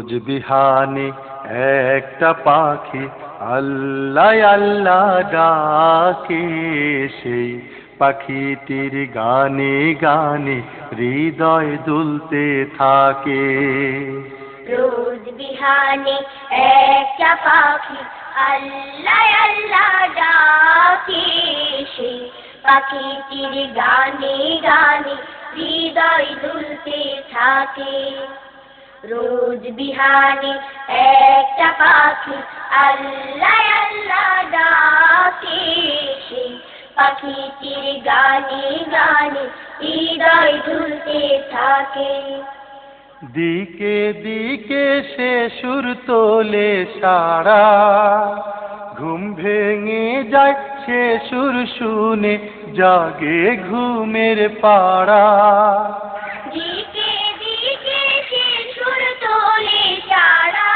রোজ বিহানে একটা পাখি আল্লাহ আল্লাহ ডাকে, সেই পাখিটির গানে গানে হৃদয় দুলতে থাকে। রোজ বিহানে একটা পাখি আল্লাহ আল্লাহ ডাকে, সেই পাখিটির গানে গানে হৃদয় দুলতে থাকে। রোজ বিহানে একটা পাখি আল্লাহ আল্লাহ ডাকে, সেই পাখিটির গানে গানে হৃদয় দুলতে থাকে। দিকে দিকে সে সুর তোলে সারা, ঘুম ভেঙে যায় সে সুর শুনে জাগে ঘুমের পাড়া। দিকে দিকে সে সুর তোলে সারা,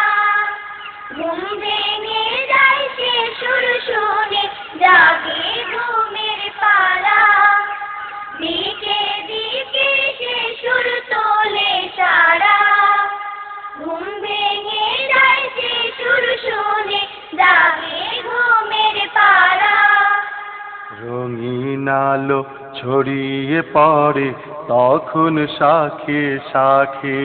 ঘুম ভেঙে যায় সে সুর শুনে জাগে ঘুমের পাড়া। দিকে দিকে সে সুর তোলে সারা, ঘুম ভেঙে যায় সে সুর শুনে জাগে ঘুমের পাড়া। রঙিন আলো ছড়িয়ে পড়ে তখন শাখে শাখে,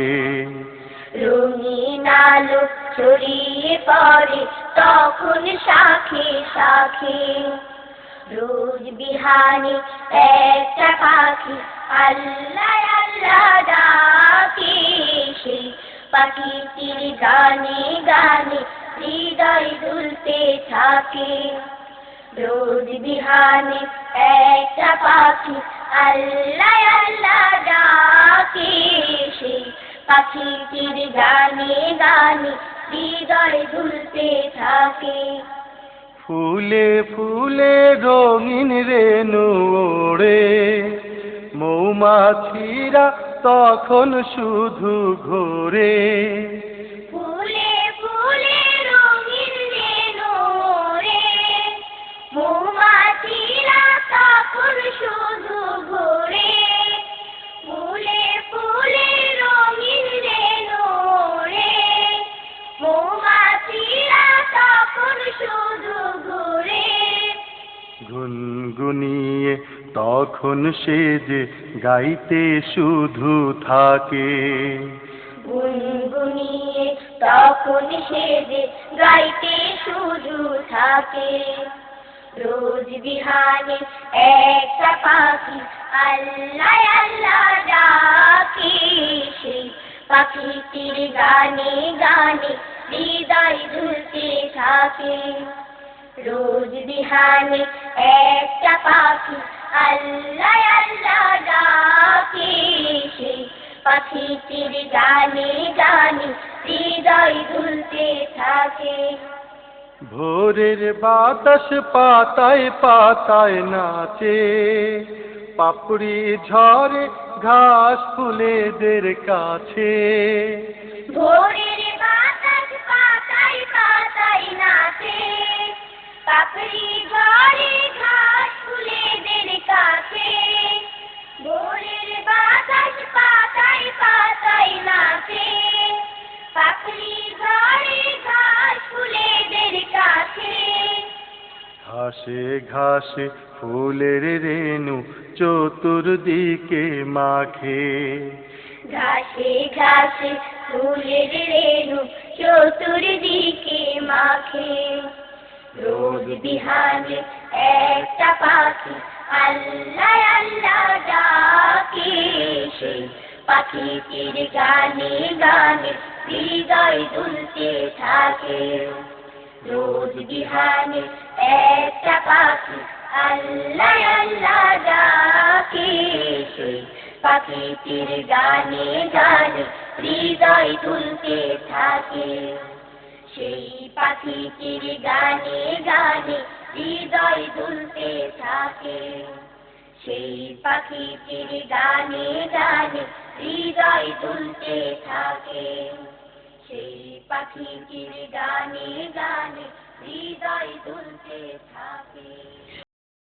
রঙিন আলো ছড়িয়ে পড়ে তখন শাখে শাখে। রোজ বিহানে একটা পাখি আল্লাহ আল্লাহ ডাকে, সেই পাখিটির গানে গানে হৃদয় দুলতে থাকে। রোজ বিহানে একটা পাখি আল্লাহ আল্লাহ ডাকে, সেই পাখিটির গানে গানে হৃদয় দুলতে থাকে। ফুলে ফুলে রঙিন রেণু ওড়ে, মৌমাছিরা তখন শুধু ঘোরে। ফুলে ফুলে রঙিন রেণু ওড়ে, মৌমাছিরা তখন শুধু ঘোরে। ফুলে ফুলে রঙিন রেণু ওড়ে, মৌমাছিরা তখন শুধু ঘোরে। গুনগুনিয়ে তখন সে যে গাইতে শুধু থাকে, গুনগুনিয়ে তখন সে যে গাইতে শুধু থাকে। রোজ বিহানে একটা পাখি আল্লাহ আল্লাহ ডাকে, সেই পাখিটির গানে গানে হৃদয় দুলতে থাকে। রোজ বিহানে একটা পাখি আল্লাহ আল্লাহ ডাকে, সেই পাখিটির গানে গানে হৃদয় দুলতে থাকে। ভোরের বাতাস পাতায় পাতায় নাচে, পাপড়ি ঝরে ঘাস ফুলেদের কাছে। ভোরের বাতাস পাতায় পাতায় নাচে, পাপড়ি ঝরে ঘাস ফুলেদের কাছে। ভোরের বাতাস পাতায় পাতায় নাচে, পাপড়ি ঝরে ঘাস ফুলেদের কাছে। ঘাসে ঘাসে ফুলের রেণু চতুর্দিকে মাখে, ঘাসে ঘাসে ফুলের রেণু চতুর্দিকে মাখে। রোজ বিহানে একটা পাখি আল্লাহ আল্লাহ ডাকে, সেই পাখিটির গানে গানে হৃদয় দুলতে থাকে। রোজ বিহানে একটা পাখি আল্লাহ আল্লাহ ডাকে, সেই পাখিটির গানে গানে হৃদয় দুলতে থাকে। সেই পাখিটির গানে গানে হৃদয় দুলতে থাকে। সেই পাখিটির গানে গানে হৃদয় দুলতে থাকে। সেই পাখিটির গানে গানে হৃদয় দুলতে থাকে।